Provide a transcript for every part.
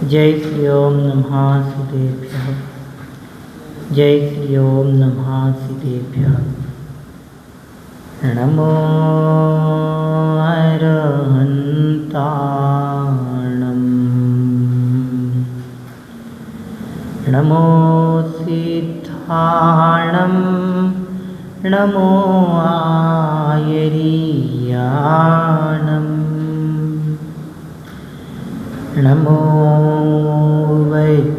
जय श्री ओम नमः सिद्धेभ्यः। जय श्री ओम नमः सिद्धेभ्यः। नमो अरहन्ताणं नमो सिद्धाणं नमो आयरीयाणं नमो वैज्यायाणं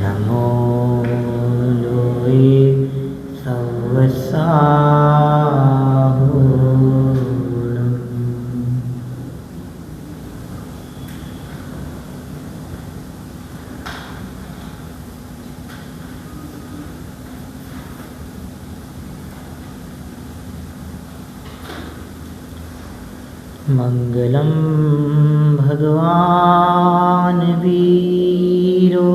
नमो लोये सवसाहुणम्। मंगलम भगवान वीरो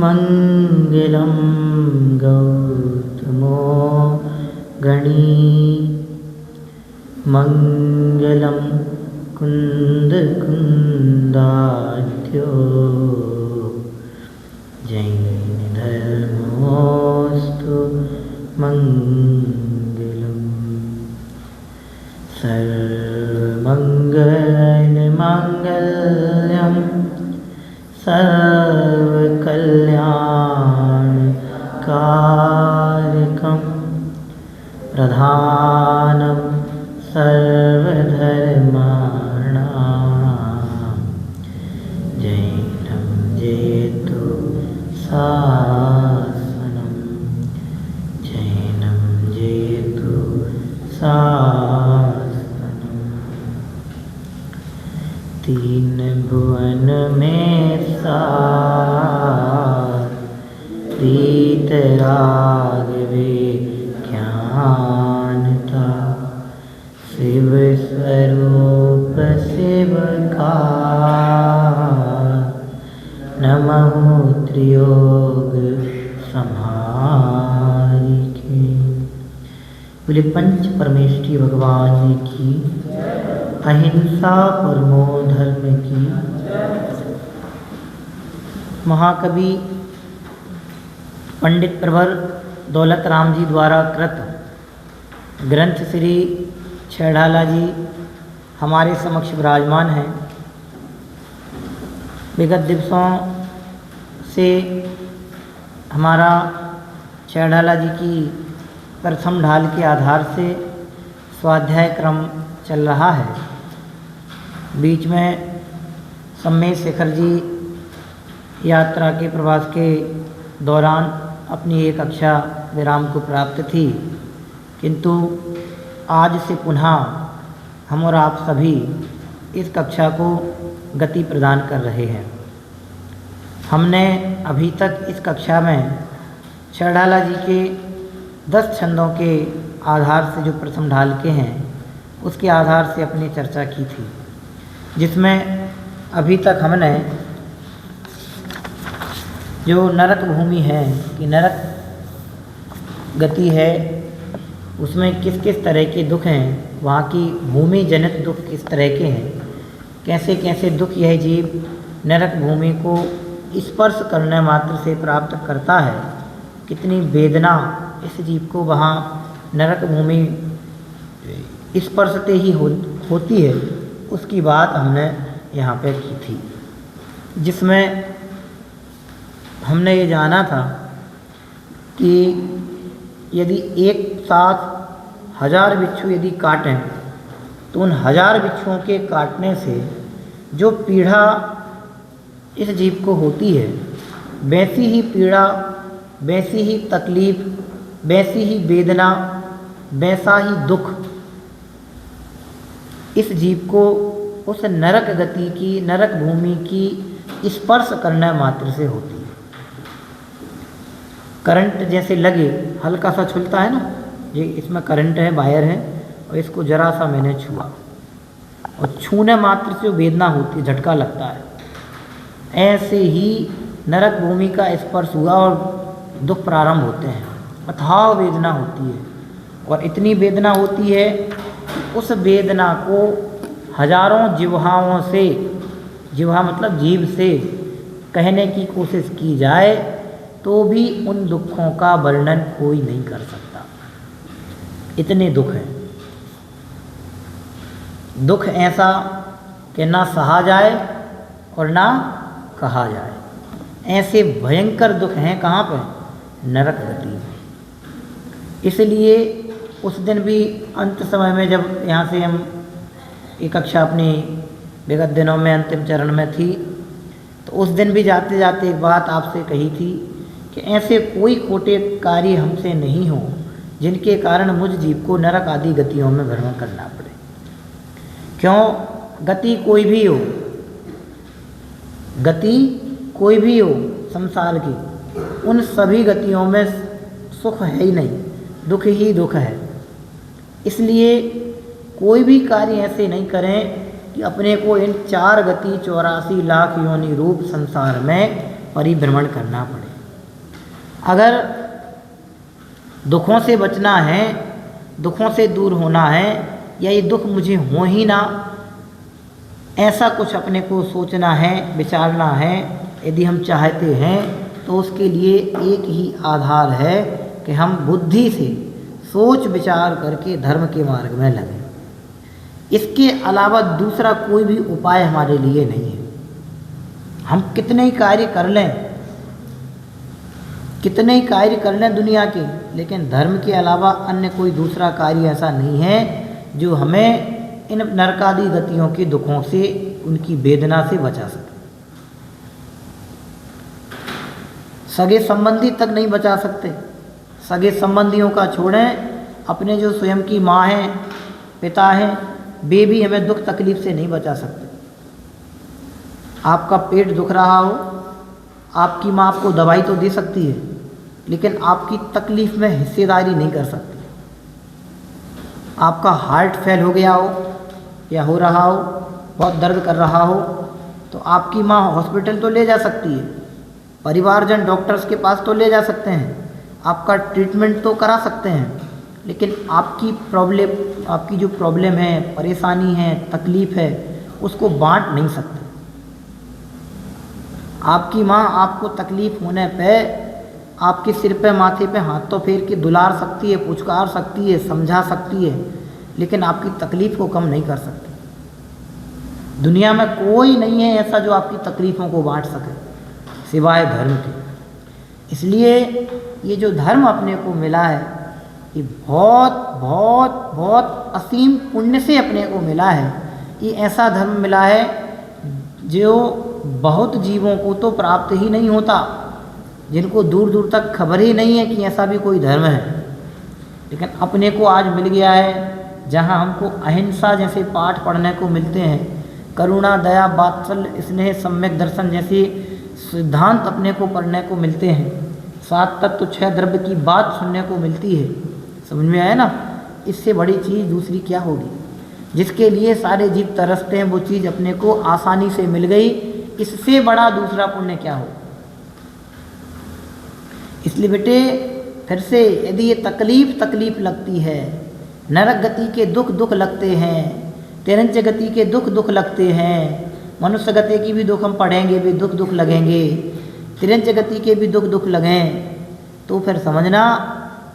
मंगलम गौतमो गणी मंगलम कुंदकुंदाढ्यो जैन धर्मोस्तु मंगलम। सर्वमंगलमांगल्यं सर्वकल्याणकारकं प्रधानं सर्वधर्माणां जैनं जयतु शासनं जैनं जयतु शासनं। तीन भुवन में सार प्रीत राघवे ज्ञान था शिव स्वरूप शिव का नमः त्रियोग समारिके। बोले पंच परमेष्ठी भगवान की अहिंसा परमो धर्म की। महाकवि पंडित प्रवर दौलत राम जी द्वारा कृत ग्रंथ श्री छेड़ाला जी हमारे समक्ष विराजमान हैं। विगत दिवसों से हमारा छेड़ाला जी की प्रथम ढाल के आधार से स्वाध्याय क्रम चल रहा है। बीच में सम्मेद शेखर जी यात्रा के प्रवास के दौरान अपनी एक कक्षा विराम को प्राप्त थी, किंतु आज से पुनः हम और आप सभी इस कक्षा को गति प्रदान कर रहे हैं। हमने अभी तक इस कक्षा में छेड़ाला जी के 10 छंदों के आधार से जो प्रथम ढाल के हैं उसके आधार से अपनी चर्चा की थी, जिसमें अभी तक हमने जो नरक भूमि है कि नरक गति है उसमें किस किस तरह के दुख हैं, वहाँ की भूमि जनित दुख किस तरह के हैं, कैसे कैसे दुख यह जीव नरक भूमि को स्पर्श करने मात्र से प्राप्त करता है, कितनी वेदना इस जीव को वहाँ नरक भूमि स्पर्शते ही होती है, उसकी बात हमने यहाँ पे की थी। जिसमें हमने ये जाना था कि यदि एक साथ 1000 बिच्छू यदि काटें तो उन 1000 बिच्छुओं के काटने से जो पीड़ा इस जीव को होती है, वैसी ही पीड़ा, वैसी ही तकलीफ, वैसी ही वेदना, वैसा ही दुख इस जीव को उस नरक गति की, नरक भूमि की स्पर्श करने मात्र से होती है। करंट जैसे लगे, हल्का सा छूलता है ना, ये इसमें करंट है, वायर है, और इसको जरा सा मैंने छुआ और छूने मात्र से वेदना होती है, झटका लगता है। ऐसे ही नरक भूमि का स्पर्श हुआ और दुख प्रारंभ होते हैं, अथाह वेदना होती है। और इतनी वेदना होती है उस वेदना को हजारों जिह्वाओं से, जिह्वा मतलब जीभ से कहने की कोशिश की जाए तो भी उन दुखों का वर्णन कोई नहीं कर सकता। इतने दुख हैं। दुख ऐसा कि ना सहा जाए और ना कहा जाए, ऐसे भयंकर दुख हैं। कहाँ पे? नरक गति में। इसलिए उस दिन भी अंत समय में जब यहाँ से हम ये कक्षा अपनी विगत दिनों में अंतिम चरण में थी, तो उस दिन भी जाते जाते एक बात आपसे कही थी कि ऐसे कोई खोटे कार्य हमसे नहीं हो जिनके कारण मुझ जीव को नरक आदि गतियों में भ्रमण करना पड़े। क्यों? गति कोई भी हो, गति कोई भी हो संसार की, उन सभी गतियों में सुख है ही नहीं, दुख ही दुख है। इसलिए कोई भी कार्य ऐसे नहीं करें कि अपने को इन 4 गति 84 लाख योनि रूप संसार में परिभ्रमण करना पड़े। अगर दुखों से बचना है, दुखों से दूर होना है, या ये दुख मुझे हो ही ना, ऐसा कुछ अपने को सोचना है, विचारना है, यदि हम चाहते हैं तो उसके लिए एक ही आधार है कि हम बुद्धि से सोच विचार करके धर्म के मार्ग में लगें। इसके अलावा दूसरा कोई भी उपाय हमारे लिए नहीं है। हम कितने ही कार्य कर लें, कितने ही कार्य कर लें दुनिया के, लेकिन धर्म के अलावा अन्य कोई दूसरा कार्य ऐसा नहीं है जो हमें इन नरकादि गतियों के दुखों से, उनकी वेदना से बचा सके। सगे संबंधी तक नहीं बचा सकते। सगे संबंधियों का छोड़ें, अपने जो स्वयं की माँ हैं, पिता हैं, वे भी हमें दुख तकलीफ से नहीं बचा सकते। आपका पेट दुख रहा हो, आपकी माँ आपको दवाई तो दे सकती है, लेकिन आपकी तकलीफ में हिस्सेदारी नहीं कर सकती। आपका हार्ट फेल हो गया हो या हो रहा हो, बहुत दर्द कर रहा हो, तो आपकी माँ हॉस्पिटल तो ले जा सकती है, परिवारजन डॉक्टर्स के पास तो ले जा सकते हैं, आपका ट्रीटमेंट तो करा सकते हैं, लेकिन आपकी प्रॉब्लम, आपकी जो प्रॉब्लम है, परेशानी है, तकलीफ़ है, उसको बांट नहीं सकते। आपकी माँ आपको तकलीफ़ होने पे आपके सिर पे, माथे पे हाथ तो फेर के दुलार सकती है, पुचकार सकती है, समझा सकती है, लेकिन आपकी तकलीफ़ को कम नहीं कर सकती। दुनिया में कोई नहीं है ऐसा जो आपकी तकलीफ़ों को बांट सके सिवाय धर्म के। इसलिए ये जो धर्म अपने को मिला है, ये बहुत बहुत बहुत असीम पुण्य से अपने को मिला है। ये ऐसा धर्म मिला है जो बहुत जीवों को तो प्राप्त ही नहीं होता, जिनको दूर दूर तक खबर ही नहीं है कि ऐसा भी कोई धर्म है, लेकिन अपने को आज मिल गया है। जहाँ हमको अहिंसा जैसे पाठ पढ़ने को मिलते हैं, करुणा, दया, वात्सल्य, स्नेह, सम्यक दर्शन जैसे सिद्धांत अपने को पढ़ने को मिलते हैं, 7 तत्व 6 द्रव्य की बात सुनने को मिलती है। समझ में आया ना? इससे बड़ी चीज़ दूसरी क्या होगी? जिसके लिए सारे जीव तरसते हैं, वो चीज़ अपने को आसानी से मिल गई, इससे बड़ा दूसरा पुण्य क्या हो? इसलिए बेटे फिर से, यदि ये तकलीफ लगती है, नरक गति के दुख लगते हैं, तिरंच गति के दुख लगते हैं, मनुष्य गति की भी दुख हम पढ़ेंगे, भी दुख लगेंगे, तिरंच गति के भी दुख लगें, तो फिर समझना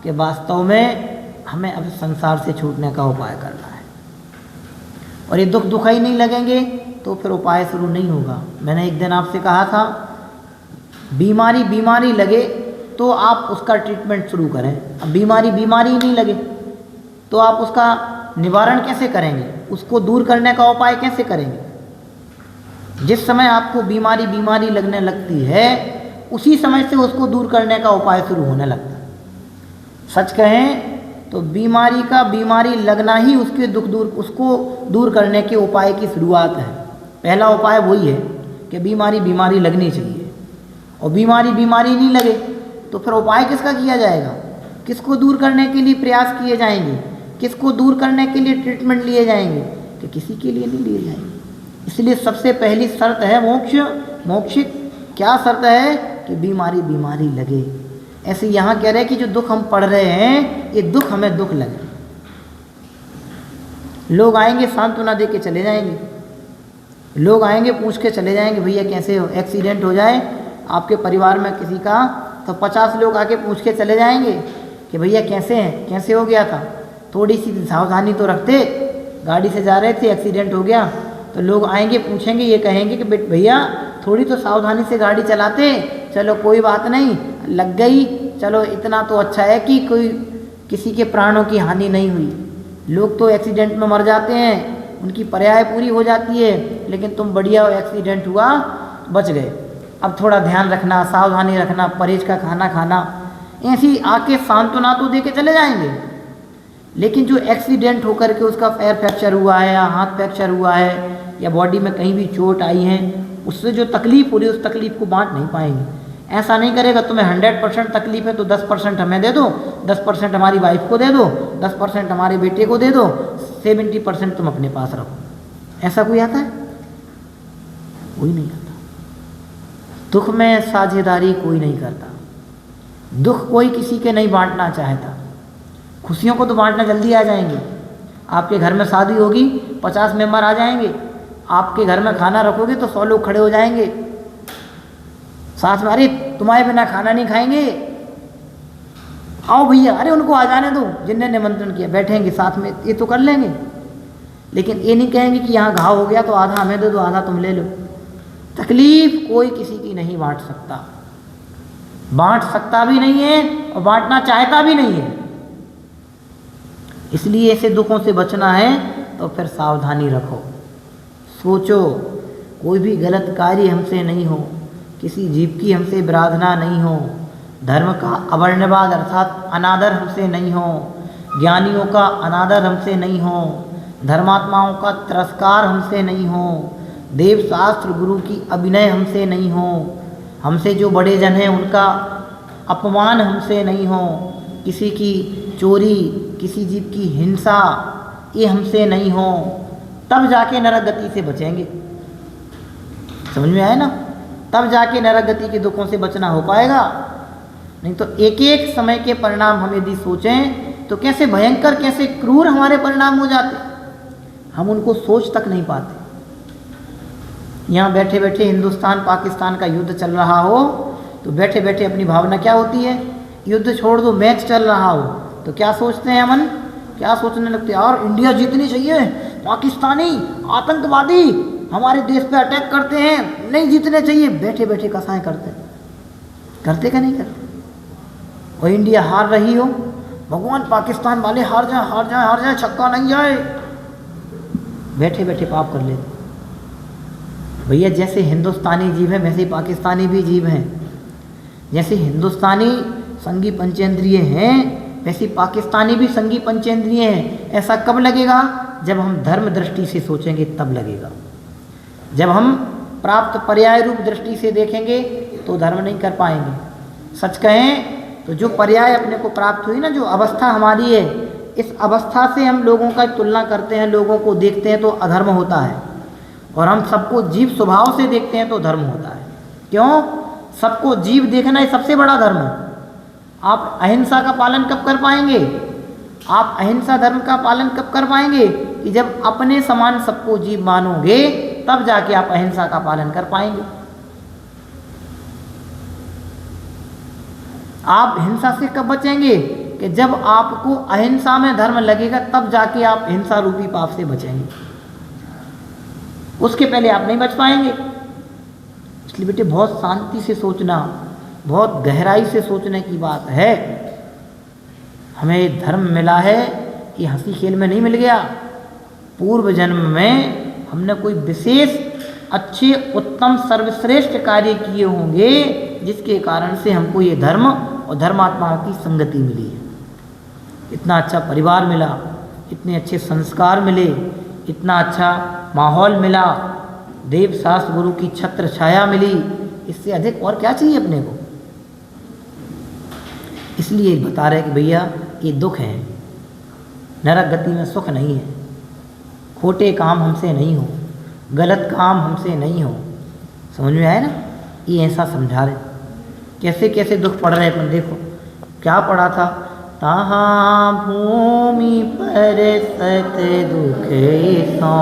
कि वास्तव में हमें अब संसार से छूटने का उपाय करना है। और ये दुख ही नहीं लगेंगे तो फिर उपाय शुरू नहीं होगा। मैंने एक दिन आपसे कहा था, बीमारी लगे तो आप उसका ट्रीटमेंट शुरू करें। अब बीमारी नहीं लगे तो आप उसका निवारण कैसे करेंगे? उसको दूर करने का उपाय कैसे करेंगे? जिस समय आपको बीमारी लगने लगती है, उसी समय से उसको दूर करने का उपाय शुरू होने लगता है। सच कहें तो बीमारी लगना ही उसको दूर करने के उपाय की शुरुआत है। पहला उपाय वही है कि बीमारी लगनी चाहिए, और बीमारी नहीं लगे तो फिर उपाय किसका किया जाएगा? किसको दूर करने के लिए प्रयास किए जाएंगे? किसको दूर करने के लिए ट्रीटमेंट लिए जाएंगे? कि किसी के लिए नहीं लिए जाएंगे। इसलिए सबसे पहली शर्त है मोक्ष। क्या शर्त है? कि बीमारी लगे। ऐसे यहाँ कह रहे हैं कि जो दुख हम पढ़ रहे हैं, ये दुख हमें दुख लगे। लोग आएंगे सांत्वना दे के चले जाएंगे, लोग आएंगे पूछ के चले जाएंगे भैया कैसे हो। एक्सीडेंट हो जाए आपके परिवार में किसी का तो 50 लोग आके पूछ के चले जाएंगे कि भैया कैसे हैं, कैसे हो गया था, थोड़ी सी सावधानी तो रखते, गाड़ी से जा रहे थे एक्सीडेंट हो गया। तो लोग आएंगे पूछेंगे, ये कहेंगे कि भैया थोड़ी तो सावधानी से गाड़ी चलाते, चलो कोई बात नहीं लग गई, चलो इतना तो अच्छा है कि कोई किसी के प्राणों की हानि नहीं हुई। लोग तो एक्सीडेंट में मर जाते हैं, उनकी पर्याय पूरी हो जाती है, लेकिन तुम बढ़िया एक्सीडेंट हुआ बच गए। अब थोड़ा ध्यान रखना, सावधानी रखना, परहेज का खाना खाना, ऐसी आके सांत्वना तो दे के चले जाएंगे। लेकिन जो एक्सीडेंट होकर के उसका पैर फ्रैक्चर हुआ है या हाथ फ्रैक्चर हुआ है या बॉडी में कहीं भी चोट आई है, उससे जो तकलीफ हो रही है उस तकलीफ को बांट नहीं पाएंगे। ऐसा नहीं करेगा, तुम्हें 100% तकलीफ है तो 10% हमें दे दो, 10% हमारी वाइफ को दे दो, 10% हमारे बेटे को दे दो, 70% तुम अपने पास रखो। ऐसा कोई आता है? कोई नहीं आता। दुख में साझेदारी कोई नहीं करता, दुख कोई किसी के नहीं बांटना चाहता। खुशियों को तो बांटना जल्दी आ जाएंगे। आपके घर में शादी होगी 50 मेंबर आ जाएंगे, आपके घर में खाना रखोगे तो 100 लोग खड़े हो जाएंगे साथ में, अरे तुम्हारे बिना खाना नहीं खाएंगे, आओ भैया, अरे उनको आ जाने दो जिनने निमंत्रण किया, बैठेंगे साथ में, ये तो कर लेंगे। लेकिन ये नहीं कहेंगे कि यहाँ घाव हो गया तो आधा हमें दे दो आधा तुम ले लो। तकलीफ कोई किसी की नहीं बांट सकता, बांट सकता भी नहीं है और बांटना चाहता भी नहीं है। इसलिए ऐसे दुखों से बचना है तो फिर सावधानी रखो, सोचो कोई भी गलत कार्य हमसे नहीं हो, किसी जीव की हमसे विराधना नहीं हो, धर्म का अवर्णवाद अर्थात अनादर हमसे नहीं हो, ज्ञानियों का अनादर हमसे नहीं हो, धर्मात्माओं का तिरस्कार हमसे नहीं हो, देव शास्त्र गुरु की अभिनय हमसे नहीं हो, हमसे जो बड़े जन हैं उनका अपमान हमसे नहीं हो, किसी की चोरी, किसी जीव की हिंसा ये हमसे नहीं हो, तब जाके नरक गति से बचेंगे। समझ में आया ना? तब जाके नरक गति के दुखों से बचना हो पाएगा। नहीं तो एक एक समय के परिणाम हम यदि सोचें तो कैसे भयंकर, कैसे क्रूर हमारे परिणाम हो जाते, हम उनको सोच तक नहीं पाते। यहाँ बैठे बैठे हिंदुस्तान पाकिस्तान का युद्ध चल रहा हो तो बैठे बैठे अपनी भावना क्या होती है? युद्ध छोड़ दो, मैच चल रहा हो तो क्या सोचते हैं मन? क्या सोचने लगते हैं? यार इंडिया जीतनी चाहिए, पाकिस्तानी आतंकवादी हमारे देश पे अटैक करते हैं, नहीं जीतने चाहिए। बैठे बैठे कसाएं करते क्या नहीं करते? और इंडिया हार रही हो, भगवान पाकिस्तान वाले हार जाए हार जाए हार जाए, छक्का नहीं जाए, बैठे बैठे पाप कर लेते। भैया जैसे हिंदुस्तानी जीव है वैसे ही पाकिस्तानी भी जीव हैं। जैसे हिंदुस्तानी संगी पंचेंद्रिय हैं वैसे पाकिस्तानी भी संगी पंचेंद्रिय हैं। ऐसा कब लगेगा? जब हम धर्म दृष्टि से सोचेंगे तब लगेगा। जब हम प्राप्त पर्याय रूप दृष्टि से देखेंगे तो धर्म नहीं कर पाएंगे। सच कहें तो जो पर्याय अपने को प्राप्त हुई ना, जो अवस्था हमारी है, इस अवस्था से हम लोगों का तुलना करते हैं, लोगों को देखते हैं तो अधर्म होता है, और हम सबको जीव स्वभाव से देखते हैं तो धर्म होता है। क्यों? सबको जीव देखना ही सबसे बड़ा धर्म है। आप अहिंसा का पालन कब कर पाएंगे? आप अहिंसा धर्म का पालन कब कर पाएंगे? कि जब अपने समान सबको जीव मानोगे तब जाके आप अहिंसा का पालन कर पाएंगे। आप हिंसा से कब बचेंगे? कि जब आपको अहिंसा में धर्म लगेगा तब जाके आप हिंसा रूपी पाप से बचेंगे, उसके पहले आप नहीं बच पाएंगे। इसलिए बेटे बहुत शांति से सोचना, बहुत गहराई से सोचने की बात है। हमें धर्म मिला है कि हंसी खेल में नहीं मिल गया। पूर्व जन्म में हमने कोई विशेष अच्छे उत्तम सर्वश्रेष्ठ कार्य किए होंगे जिसके कारण से हमको ये धर्म और धर्मात्माओं की संगति मिली है। इतना अच्छा परिवार मिला, इतने अच्छे संस्कार मिले, इतना अच्छा माहौल मिला, देव शास्त्र गुरु की छत्र छाया मिली, इससे अधिक और क्या चाहिए अपने को? इसलिए बता रहे कि भैया ये दुख है, नरक गति में सुख नहीं है, खोटे काम हमसे नहीं हो, गलत काम हमसे नहीं हो। समझ में आया ना? ये ऐसा समझा रहे। कैसे कैसे दुख पड़ रहे हैं अपन देखो। क्या पढ़ा था तहाँ भूमि पर सत दुख सो,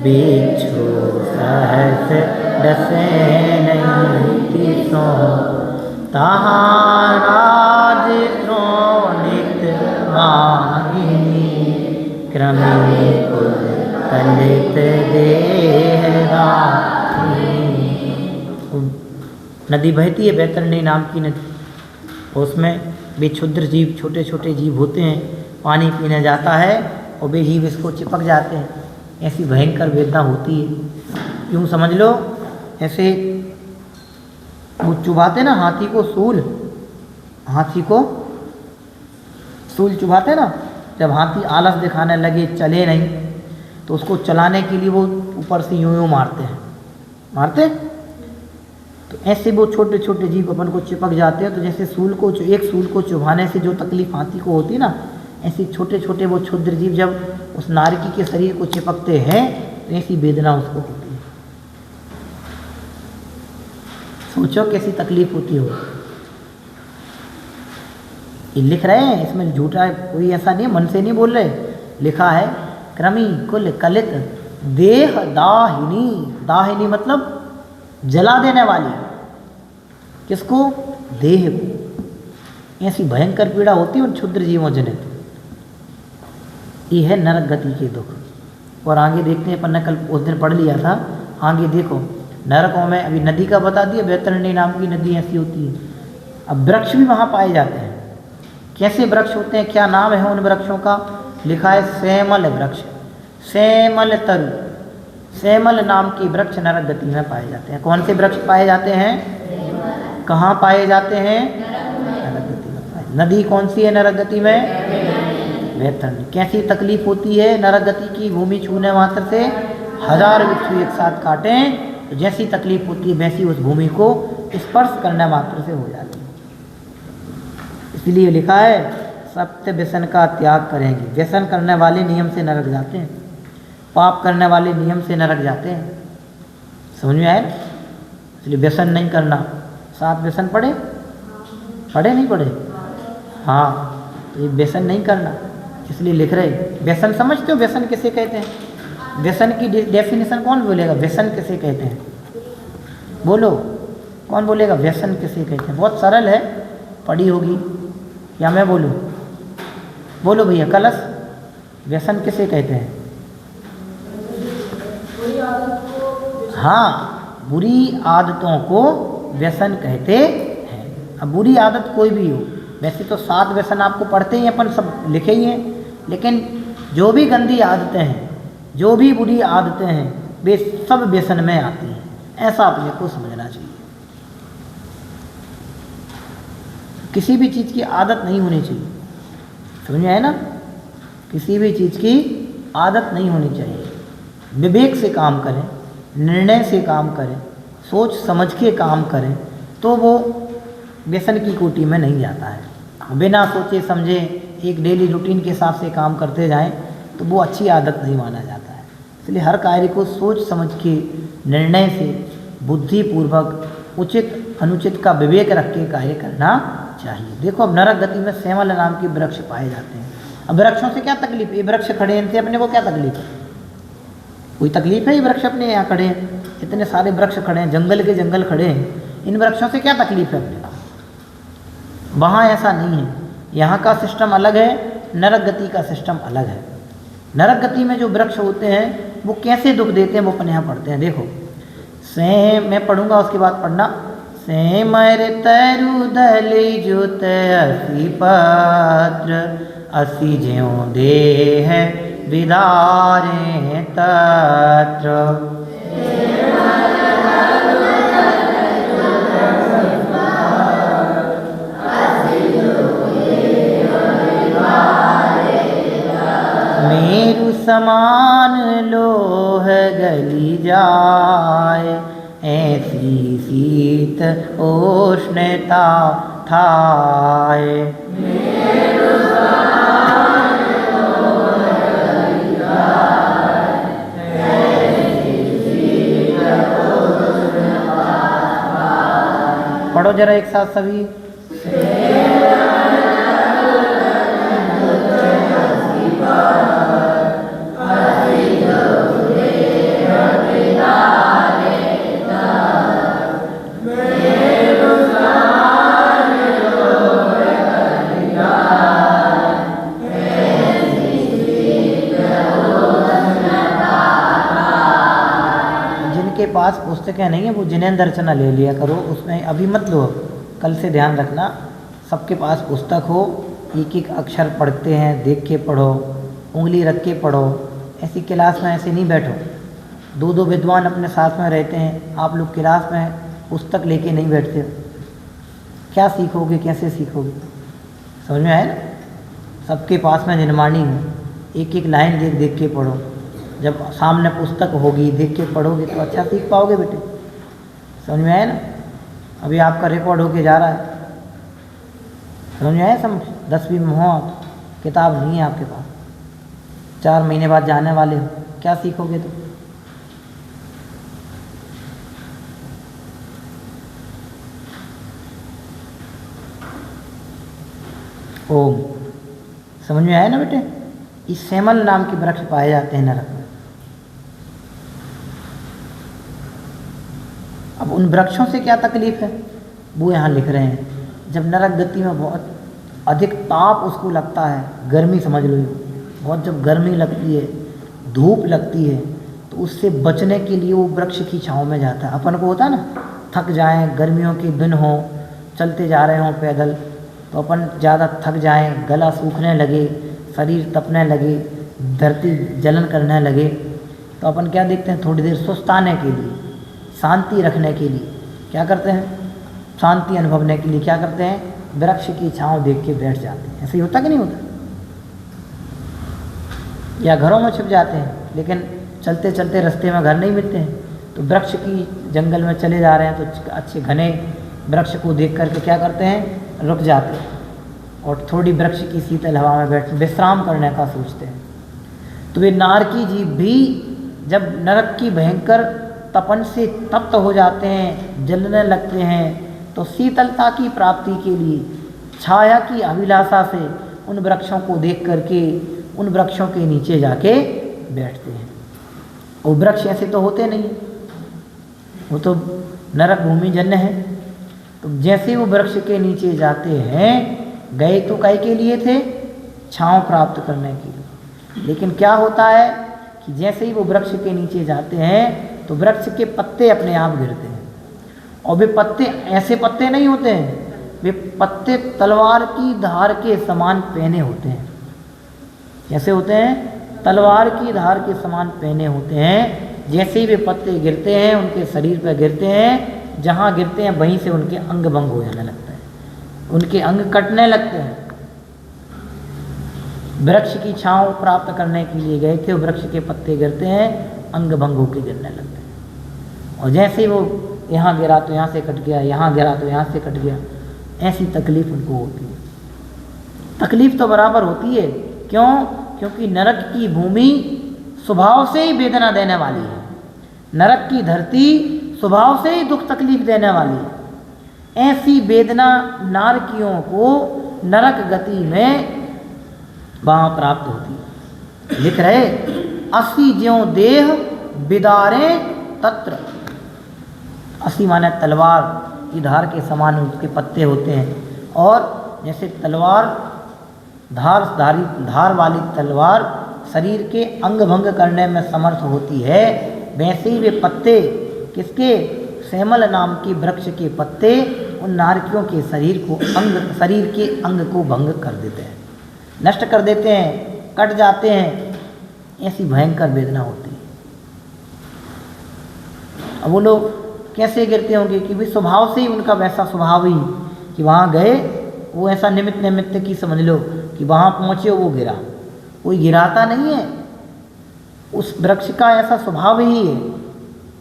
बिच्छू सहस डसे नहीं सो, तहाँ राज द्रोणित माहिनी, क्रमिनी कुल कलित देहरा। नदी बहती है बैतरणी नाम की नदी, उसमें वे क्षुद्र जीव छोटे छोटे जीव होते हैं, पानी पीने जाता है और वे जीव इसको चिपक जाते हैं। ऐसी भयंकर वेदना होती है। यूँ समझ लो ऐसे वो चुभाते ना हाथी को सूल, हाथी को सूल चुभाते ना, जब हाथी आलस दिखाने लगे चले नहीं तो उसको चलाने के लिए वो ऊपर से यूं यूं मारते हैं, मारते। तो ऐसे वो छोटे छोटे जीव अपन को चिपक जाते हैं। तो जैसे सूल को, एक सूल को चुभाने से जो तकलीफ हाथी को होती ना, ऐसे छोटे छोटे वो क्षुद्र जीव जब उस नारकी के शरीर को चिपकते हैं तो ऐसी वेदना उसको होती है। सोचो कैसी तकलीफ होती हो। ये लिख रहे हैं, इसमें झूठा कोई ऐसा नहीं, मन से नहीं बोल रहे। लिखा है क्रमी कुल कलित देह दाहिनी। दाहिनी मतलब जला देने वाली, किसको? देह को। ऐसी भयंकर पीड़ा होती है उन क्षुद्र जीवों जनित। ये है नरक गति के दुख। और आगे देखते हैं, अपन ने कल उस दिन पढ़ लिया था, आगे देखो नरकों में। अभी नदी का बता दिया, बैतरणी नाम की नदी ऐसी होती है। अब वृक्ष भी वहाँ पाए जाते हैं। कैसे वृक्ष होते हैं, क्या नाम है उन वृक्षों का? लिखा है सेमल वृक्ष, सेमल तरु। सेमल नाम की वृक्ष नरक गति में पाए जाते हैं। कौन से वृक्ष पाए जाते हैं? कहाँ पाए जाते हैं? नरक गति में पाए। नदी कौन सी है नरक गति में? बैतरणी। कैसी तकलीफ होती है नरक गति की? भूमि छूने मात्र से 1000 बिच्छू एक साथ काटें तो जैसी तकलीफ होती है वैसी उस भूमि को स्पर्श करने मात्र से हो जाती है। इसलिए लिखा है सत्य व्यसन का त्याग करेंगे। व्यसन करने वाले नियम से नरक जाते हैं, पाप करने वाले नियम से नरक जाते हैं। समझ में आए? इसलिए व्यसन नहीं करना। 7 व्यसन पढ़े? पढ़े नहीं पढ़े? हाँ, तो ये व्यसन नहीं करना, इसलिए लिख रहे। व्यसन समझते हो? व्यसन किसे कहते हैं? व्यसन की डेफिनेशन कौन बोलेगा? व्यसन किसे कहते हैं? बोलो, कौन बोलेगा व्यसन किसे कहते हैं? बहुत सरल है, पढ़ी होगी। या मैं बोलूँ? बोलो भैया, कलश, व्यसन किसे कहते हैं? हाँ, बुरी आदतों को व्यसन कहते हैं। अब बुरी आदत कोई भी हो, वैसे तो 7 व्यसन आपको पढ़ते ही अपन, सब लिखे ही हैं, लेकिन जो भी गंदी आदतें हैं, जो भी बुरी आदतें हैं, वे सब व्यसन में आती हैं। ऐसा अपने को समझना चाहिए। किसी भी चीज़ की आदत नहीं होनी चाहिए। समझ में आए ना? किसी भी चीज़ की आदत नहीं होनी चाहिए। विवेक से काम करें, निर्णय से काम करें, सोच समझ के काम करें, तो वो व्यसन की कोटि में नहीं जाता है। बिना सोचे समझे एक डेली रूटीन के हिसाब से काम करते जाएं तो वो अच्छी आदत नहीं माना जाता है। इसलिए हर कार्य को सोच समझ के, निर्णय से, बुद्धिपूर्वक, उचित अनुचित का विवेक रख के कार्य करना चाहिए। देखो अब नरक गति में सेमल नाम के वृक्ष पाए जाते हैं। अब वृक्षों से क्या तकलीफ है? ये वृक्ष खड़े हैं, इनसे अपने को क्या तकलीफ है? कोई तकलीफ है? ये वृक्ष अपने यहाँ खड़े हैं, इतने सारे वृक्ष खड़े हैं, जंगल के जंगल खड़े हैं, इन वृक्षों से क्या तकलीफ है अपने को? वहाँ ऐसा नहीं है। यहाँ का सिस्टम अलग है, नरक गति का सिस्टम अलग है। नरक गति में जो वृक्ष होते हैं वो कैसे दुख देते हैं वो अपन यहाँ पढ़ते हैं। देखो मैं पढ़ूंगा, उसके बाद पढ़ना। सेमर तरु दली जुत असी पत्र, असी ज्यों देह विदारे तत्र। मेरु समान लोह गली जाए, ऐसी शीत उष्णता थाए। पढ़ो जरा एक साथ सभी। पास पुस्तकें नहीं है वो जिनेंद्र रचना ले लिया करो, उसमें अभी मत लो, कल से ध्यान रखना। सबके पास पुस्तक हो, एक एक अक्षर पढ़ते हैं, देख के पढ़ो, उंगली रख के पढ़ो। ऐसी क्लास में ऐसे नहीं बैठो। दो दो विद्वान अपने साथ में रहते हैं, आप लोग क्लास में पुस्तक लेके नहीं बैठते हो, क्या सीखोगे, कैसे सीखोगे? समझ में आया ना? सबके पास में निर्माणी हूँ, एक एक लाइन देख देख के पढ़ो। जब सामने पुस्तक होगी, देख के पढ़ोगे तो अच्छा सीख पाओगे बेटे। समझ में आया ना? अभी आपका रिकॉर्ड होके जा रहा है, समझ में आया? समझ 10वीं में हो, किताब नहीं है आपके पास, 4 महीने बाद जाने वाले हो, क्या सीखोगे तो? ओम, समझ में आया ना बेटे? इस सेमल नाम के वृक्ष पाए जाते हैं नरक में। अब उन वृक्षों से क्या तकलीफ है वो यहाँ लिख रहे हैं। जब नरक गति में बहुत अधिक ताप उसको लगता है, गर्मी समझ लो, बहुत जब गर्मी लगती है, धूप लगती है, तो उससे बचने के लिए वो वृक्ष की छाँव में जाता है। अपन को होता है ना, थक जाएं, गर्मियों के दिन हो, चलते जा रहे हों पैदल, तो अपन ज़्यादा थक जाएं, गला सूखने लगे, शरीर तपने लगे, धरती जलन करने लगे, तो अपन क्या देखते हैं, थोड़ी देर सुस्ताने के लिए, शांति रखने के लिए क्या करते हैं, शांति अनुभवने के लिए क्या करते हैं, वृक्ष की छाँव देख के बैठ जाते हैं। ऐसे ही होता कि नहीं होता? या घरों में छिप जाते हैं, लेकिन चलते चलते रास्ते में घर नहीं मिलते हैं, तो वृक्ष की जंगल में चले जा रहे हैं तो अच्छे घने वृक्ष को देख करके क्या करते हैं, रुक जाते हैं और थोड़ी वृक्ष की शीतल हवा में बैठ विश्राम करने का सोचते हैं। तो वे नारकी जीव भी जब नरक की भयंकर तपन से तप्त हो जाते हैं, जलने लगते हैं, तो शीतलता की प्राप्ति के लिए छाया की अभिलाषा से उन वृक्षों को देख करके उन वृक्षों के नीचे जाके बैठते हैं। वो वृक्ष ऐसे तो होते नहीं, वो तो नरक भूमि जन्य है। तो जैसे वो वृक्ष के नीचे जाते हैं, गए तो काय के लिए थे, छांव प्राप्त करने के लिए, लेकिन क्या होता है कि जैसे ही वो वृक्ष के नीचे जाते हैं तो वृक्ष के पत्ते अपने आप गिरते हैं। और वे पत्ते ऐसे पत्ते नहीं होते हैं, वे पत्ते तलवार की धार के समान पहने होते हैं। कैसे होते हैं? तलवार की धार के समान पहने होते हैं। जैसे ही वे पत्ते गिरते हैं, उनके शरीर पर गिरते हैं, जहाँ गिरते हैं वहीं से उनके अंग भंग हो जाने लगता है, उनके अंग कटने लगते हैं। वृक्ष की छांव प्राप्त करने के लिए गए थे, वृक्ष के पत्ते गिरते हैं, अंग भंग होकर गिरने लगते हैं। और जैसे ही वो यहाँ गिरा तो यहाँ से कट गया, यहाँ गिरा तो यहाँ से कट गया, ऐसी तकलीफ उनको होती है। तकलीफ तो बराबर होती है, क्यों? क्योंकि नरक की भूमि स्वभाव से ही वेदना देने वाली है, नरक की धरती स्वभाव से ही दुख तकलीफ देने वाली है। ऐसी वेदना नारकियों को नरक गति में वहाँ प्राप्त होती है। लिख रहे, असी ज्यों देह बिदारे तत्र, असी माने तलवार की धार के समान उसके पत्ते होते हैं। और जैसे तलवार धार वाली तलवार शरीर के अंग भंग करने में समर्थ होती है, वैसे ही वे पत्ते किसके, सेमल नाम के वृक्ष के पत्ते उन नारकियों के शरीर के अंग को भंग कर देते हैं, नष्ट कर देते हैं, कट जाते हैं। ऐसी भयंकर वेदना होती है। अब वो लोग कैसे गिरते होंगे कि भी स्वभाव से ही उनका वैसा स्वभाव ही कि वहाँ गए, वो ऐसा निमित्त की समझ लो कि वहाँ पहुँचे वो गिरा, कोई गिराता नहीं है, उस वृक्ष का ऐसा स्वभाव ही है।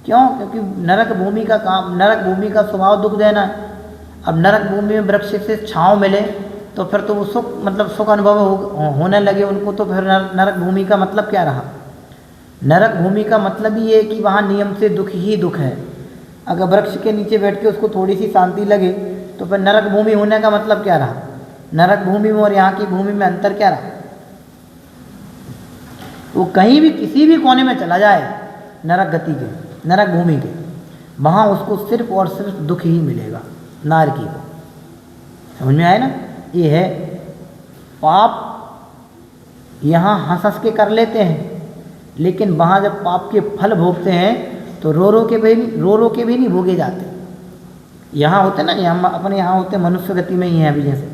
क्यों? क्योंकि नरक भूमि का काम, नरक भूमि का स्वभाव दुख देना है। अब नरक भूमि में वृक्ष से छाँव मिले तो फिर तो वो सुख अनुभव होने लगे उनको, तो फिर नरक भूमि का मतलब क्या रहा? नरक भूमि का मतलब ही है कि वहाँ नियम से दुख ही दुख है। अगर वृक्ष के नीचे बैठ के उसको थोड़ी सी शांति लगे तो फिर नरक भूमि होने का मतलब क्या रहा? नरक भूमि में और यहाँ की भूमि में अंतर क्या रहा? वो कहीं भी किसी भी कोने में चला जाए नरक गति के, नरक भूमि के, वहाँ उसको सिर्फ और सिर्फ दुख ही मिलेगा नारकी को। समझ में आए ना? ये है पाप यहाँ हंस हंस के कर लेते हैं, लेकिन वहाँ जब पाप के फल भोगते हैं तो रो रो के भी नहीं भोगे जाते। यहाँ होते ना, यहाँ अपने यहाँ होते मनुष्य गति में ही हैं अभी जैसे,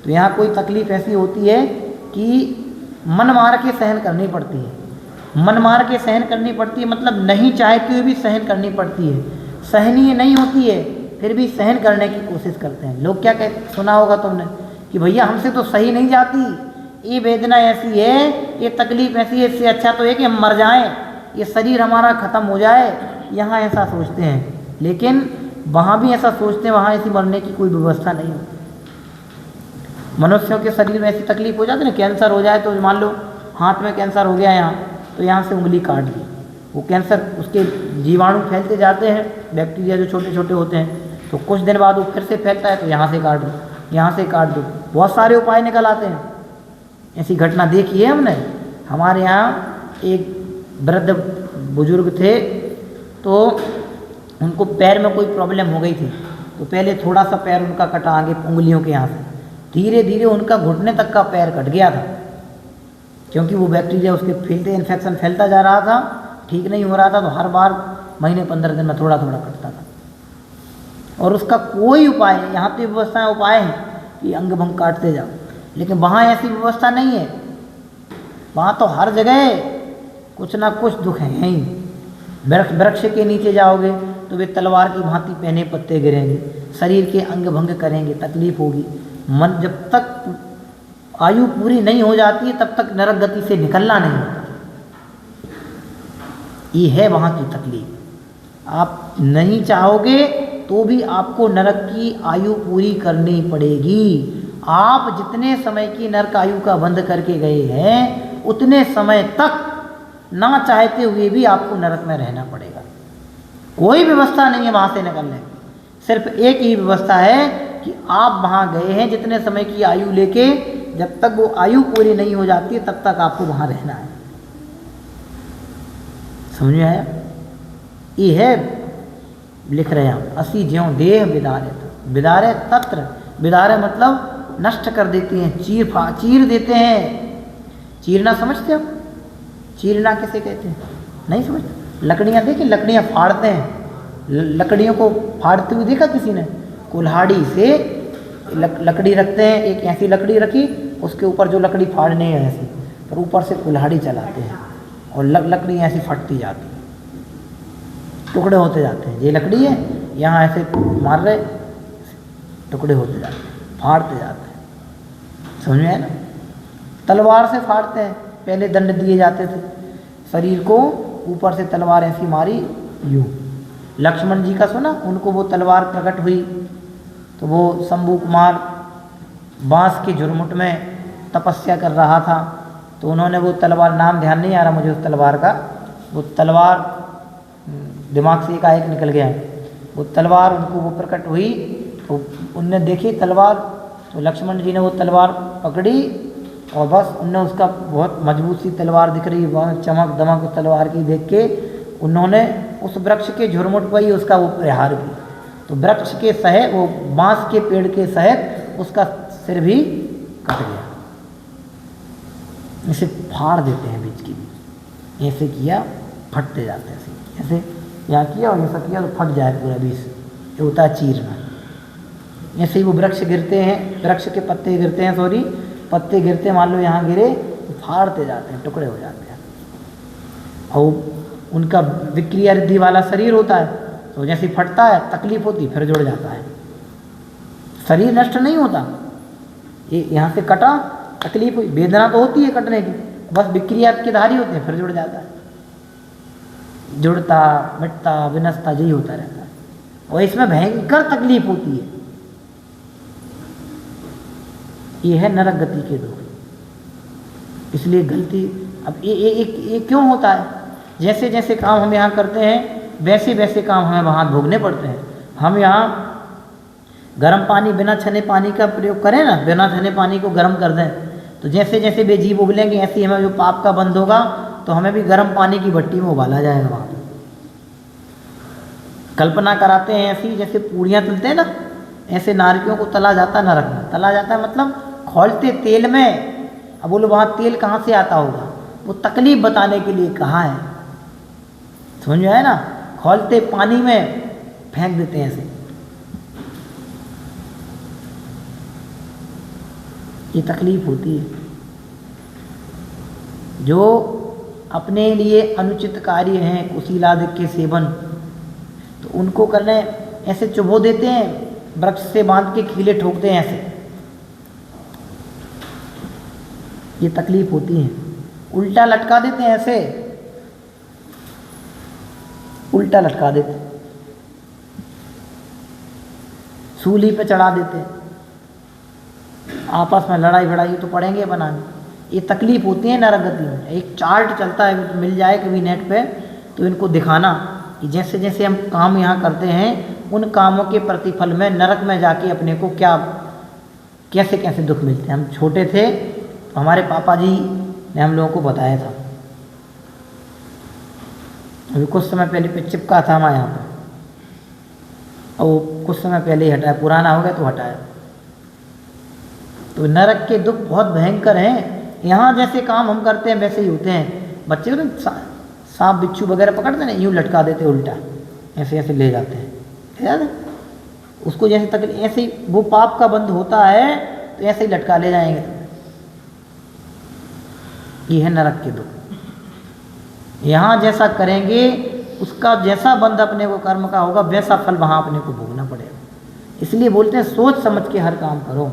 तो यहाँ कोई तकलीफ़ ऐसी होती है कि मन मार के सहन करनी पड़ती है। मन मार के सहन करनी पड़ती है मतलब नहीं चाहते हुए भी सहन करनी पड़ती है। सहनीय नहीं होती है फिर भी सहन करने की कोशिश करते हैं। लोग क्या कहते, सुना होगा तुमने कि भैया हमसे तो सही नहीं जाती, ये वेदना ऐसी है, ये तकलीफ़ ऐसी है, इससे अच्छा तो है कि हम मर जाएं, ये शरीर हमारा ख़त्म हो जाए। यहाँ ऐसा सोचते हैं, लेकिन वहाँ भी ऐसा सोचते हैं, वहाँ ऐसी मरने की कोई व्यवस्था नहीं होती। मनुष्यों के शरीर में ऐसी तकलीफ हो जाती है ना, कैंसर हो जाए तो मान लो हाथ में कैंसर हो गया यहाँ, तो यहाँ से उंगली काट दी, वो कैंसर उसके जीवाणु फैलते जाते हैं, बैक्टीरिया जो छोटे छोटे होते हैं, तो कुछ दिन बाद वो फिर से फैलता है, तो यहाँ से काट दो, यहाँ से काट दो, बहुत सारे उपाय निकल आते हैं। ऐसी घटना देखी है हमने। हमारे यहाँ एक वृद्ध बुजुर्ग थे, तो उनको पैर में कोई प्रॉब्लम हो गई थी, तो पहले थोड़ा सा पैर उनका कटा आगे उंगलियों के यहाँ से, धीरे धीरे उनका घुटने तक का पैर कट गया था, क्योंकि वो बैक्टीरिया उसके फैलते इन्फेक्शन फैलता जा रहा था, ठीक नहीं हो रहा था, तो हर बार महीने 15 दिन में थोड़ा थोड़ा कटता था। और उसका कोई उपाय नहीं। यहाँ तो व्यवस्थाएँ उपाय हैं कि अंग भंग काटते जाओ, लेकिन वहाँ ऐसी व्यवस्था नहीं है। वहाँ तो हर जगह कुछ ना कुछ दुख है ही। वृक्ष के नीचे जाओगे तो वे तलवार की भांति पहने पत्ते गिरेंगे, शरीर के अंग भंग करेंगे, तकलीफ होगी। मन जब तक आयु पूरी नहीं हो जाती है तब तक नरक गति से निकलना नहीं होता। ये है वहाँ की तकलीफ। आप नहीं चाहोगे तो भी आपको नरक की आयु पूरी करनी पड़ेगी। आप जितने समय की नरक आयु का बंद करके गए हैं उतने समय तक ना चाहते हुए भी आपको नरक में रहना पड़ेगा। कोई व्यवस्था नहीं है वहाँ से निकलने की। सिर्फ एक ही व्यवस्था है कि आप वहाँ गए हैं जितने समय की आयु लेके, जब तक वो आयु पूरी नहीं हो जाती तब तक आपको वहाँ रहना है। समझ में आया? ये है, लिख रहे हैं हम, असी ज्यों देह विदारे। विदारे तत्र, विदारे मतलब नष्ट कर देते हैं, चीर देते हैं। चीरना समझते हो? चीरना किसे कहते हैं? नहीं समझते? लकड़ियाँ देखी, लकड़ियाँ फाड़ते हैं। लकड़ियों को फाड़ते हुए देखा किसी ने? कुल्हाड़ी से लकड़ी रखते हैं, एक ऐसी लकड़ी रखी, उसके ऊपर जो लकड़ी फाड़नी है ऐसी, पर ऊपर से कुल्हाड़ी चलाते हैं और लकड़ी ऐसी फटती जाती है, टुकड़े होते जाते हैं। ये लकड़ी है, यहाँ ऐसे मार रहे, टुकड़े होते जाते हैं, फाड़ते जाते हैं। समझ में आया ना? तलवार से फाड़ते हैं। पहले दंड दिए जाते थे, शरीर को ऊपर से तलवार ऐसी मारी यूँ। लक्ष्मण जी का सुना, उनको वो तलवार प्रकट हुई तो वो शंभू कुमार बांस के झुरमुट में तपस्या कर रहा था, तो उन्होंने वो तलवार, नाम ध्यान नहीं आ रहा मुझे उस तलवार का, वो तलवार दिमाग से एकाएक निकल गया। वो तलवार उनको वो प्रकट हुई तो उनने देखी तलवार, तो लक्ष्मण जी ने वो तलवार पकड़ी और बस उनने उसका, बहुत मजबूत सी तलवार दिख रही, बहुत चमक दमक तलवार की देख के उन्होंने उस वृक्ष के झुरमुट पर ही उसका वो प्रहार किया। तो वृक्ष के सहे, वो बांस के पेड़ के सहित उसका सिर भी कट गया। इसे फाड़ देते हैं बीच की बीच, ऐसे किया फटते जाते हैं, ऐसे यहाँ किया और ऐसा किया तो फट जाए पूरा बीच, ये होता है चीरना। ऐसे ही वो वृक्ष गिरते हैं, वृक्ष के पत्ते गिरते हैं, सॉरी पत्ते गिरते, मान लो यहाँ गिरे तो फाड़ते जाते हैं, टुकड़े हो जाते हैं। और उनका विक्रिया रिद्धि वाला शरीर होता है, तो जैसे फटता है तकलीफ होती फिर जुड़ जाता है, शरीर नष्ट नहीं होता। ये यहाँ से कटा, तकलीफ हुई, वेदना तो होती है कटने की, बस विक्रिया के धारी होते हैं, फिर जुड़ जाता है, जुड़ता मिटता विनसता यही होता रहता है। और इसमें भयंकर तकलीफ होती है। ये है नरक गति के दुख। इसलिए गलती, अब ये क्यों होता है? जैसे जैसे काम हम यहाँ करते हैं वैसे वैसे काम हमें वहाँ भोगने पड़ते हैं। हम यहाँ गर्म पानी, बिना छने पानी का प्रयोग करें ना, बिना छने पानी को गर्म कर दें, तो जैसे जैसे वे जीव उबलेंगे ऐसे ही हमें जो पाप का बंद होगा, तो हमें भी गर्म पानी की भट्टी में उबाला जाएगा वहाँ पर। कल्पना कराते हैं ऐसी, जैसे पूड़ियाँ तलते हैं ना, ऐसे नारियों को तला जाता है नरक में। तला जाता है मतलब खौलते तेल में। अब बोलो वहाँ तेल कहाँ से आता होगा? वो तकलीफ बताने के लिए कहा है। समझ में आया ना? खौलते पानी में फेंक देते हैं ऐसे। ये तकलीफ होती है। जो अपने लिए अनुचित कार्य हैं, कुशीलादि के सेवन, तो उनको करने ऐसे चुभो देते हैं, वृक्ष से बांध के कीले ठोकते हैं ऐसे। ये तकलीफ होती है। उल्टा लटका देते हैं ऐसे, उल्टा लटका देते हैं, सूली पे चढ़ा देते हैं, आपस में लड़ाई भड़ाई तो पड़ेंगे बनाने। ये तकलीफ होती है नरक गति में। एक चार्ट चलता है, मिल जाए कभी नेट पे, तो इनको दिखाना कि जैसे जैसे हम काम यहाँ करते हैं, उन कामों के प्रतिफल में नरक में जाके अपने को क्या कैसे कैसे दुख मिलते हैं। हम छोटे थे तो हमारे पापा जी ने हम लोगों को बताया था। अभी कुछ समय पहले पे चिपका था हमारे यहाँ पर, और कुछ समय पहले ही हटाया, पुराना हो गया तो हटाया। तो नरक के दुख बहुत भयंकर हैं। यहाँ जैसे काम हम करते हैं वैसे ही होते हैं। बच्चे को ना सांप बिच्छू वगैरह पकड़ते हैं, यूँ लटका देते उल्टा, ऐसे ऐसे ले जाते हैं, याद है उसको। जैसे तक ऐसे ही वो पाप का बंध होता है तो ऐसे ही लटका ले जाएंगे। ये है नरक के दुख। यहाँ जैसा करेंगे उसका जैसा बंध अपने को कर्म का होगा, वैसा फल वहाँ अपने को भोगना पड़ेगा। इसलिए बोलते हैं सोच समझ के हर काम करो।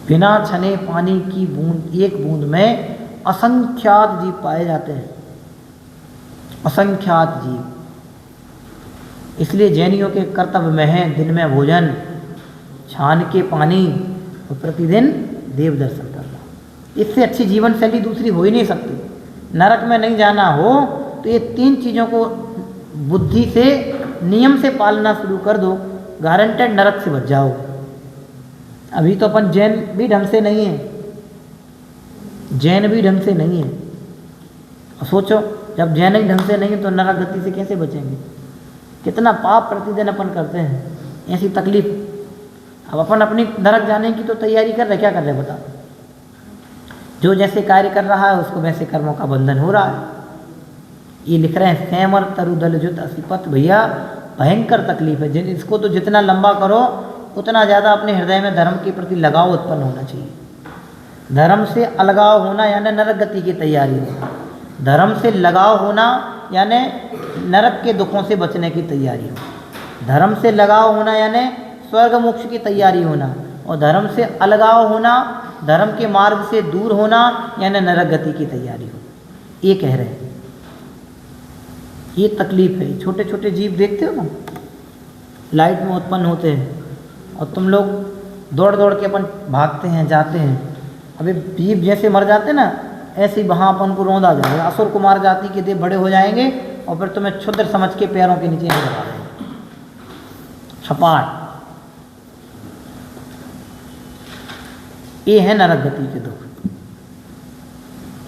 बिना छने पानी की बूंद, एक बूंद में असंख्यात जीव पाए जाते हैं, असंख्यात जीव। इसलिए जैनियों के कर्तव्य में है दिन में भोजन, छान के पानी और प्रतिदिन देव दर्शन करना। इससे अच्छी जीवन शैली दूसरी हो ही नहीं सकती। नरक में नहीं जाना हो तो ये 3 चीज़ों को बुद्धि से नियम से पालना शुरू कर दो, गारंटेड नरक से बच जाओ। अभी तो अपन जैन भी ढंग से नहीं है, जैन भी ढंग से नहीं है। और सोचो जब जैन ही ढंग से नहीं है तो नरक गति से कैसे बचेंगे। कितना पाप प्रतिदिन अपन करते हैं, ऐसी तकलीफ। अब अपन अपनी नरक जाने की तो तैयारी कर रहे, क्या कर रहे बता। जो जैसे कार्य कर रहा है उसको वैसे कर्मों का बंधन हो रहा है। ये लिख रहे हैं सेमर तरुदल जुत असिपत। भैया भयंकर तकलीफ है। इसको तो जितना लंबा करो उतना ज़्यादा अपने हृदय में धर्म के प्रति लगाव उत्पन्न होना चाहिए। धर्म से अलगाव होना यानी नरक गति की तैयारी होना, धर्म से लगाव होना यानी नरक के दुखों से बचने की तैयारी हो, धर्म से लगाव होना यानी स्वर्ग मोक्ष की तैयारी होना, और धर्म से अलगाव होना, धर्म के मार्ग से दूर होना यानी नरक गति की तैयारी हो। ये कह रहे हैं। ये तकलीफ है। छोटे छोटे जीव देखते हो ना, लाइट में उत्पन्न होते हैं और तुम लोग दौड़ दौड़ के अपन भागते हैं, जाते हैं। अभी जीव जैसे मर जाते हैं ना, ऐसे ही वहाँ अपन को रोंद आ जाएगा। असुर कुमार जाति के देव बड़े हो जाएंगे और फिर तुम्हें क्षुद्र समझ के पैरों के नीचे लगा देंगे, छपाट। ये है नरक गति के दुख।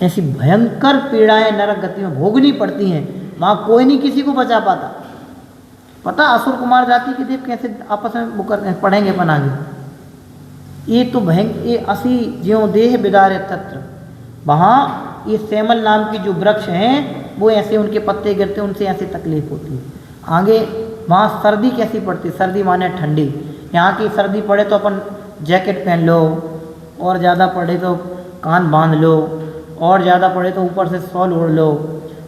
ऐसी भयंकर पीड़ाएं नरक गति में भोगनी पड़ती हैं। वहाँ कोई नहीं किसी को बचा पाता। पता असुर कुमार जाति के देव कैसे आपस में वो करते हैं, पढ़ेंगे अपन आगे। ये तो ये असी ज्यों देह बिदारे तत्र। वहाँ ये सेमल नाम की जो वृक्ष हैं वो ऐसे उनके पत्ते गिरते, उनसे ऐसी तकलीफ होती है। आगे वहाँ सर्दी कैसी पड़ती, सर्दी माने ठंडी। यहाँ की सर्दी पड़े तो अपन जैकेट पहन लो, और ज़्यादा पड़े तो कान बांध लो, और ज़्यादा पड़े तो ऊपर से शॉल ओढ़ लो,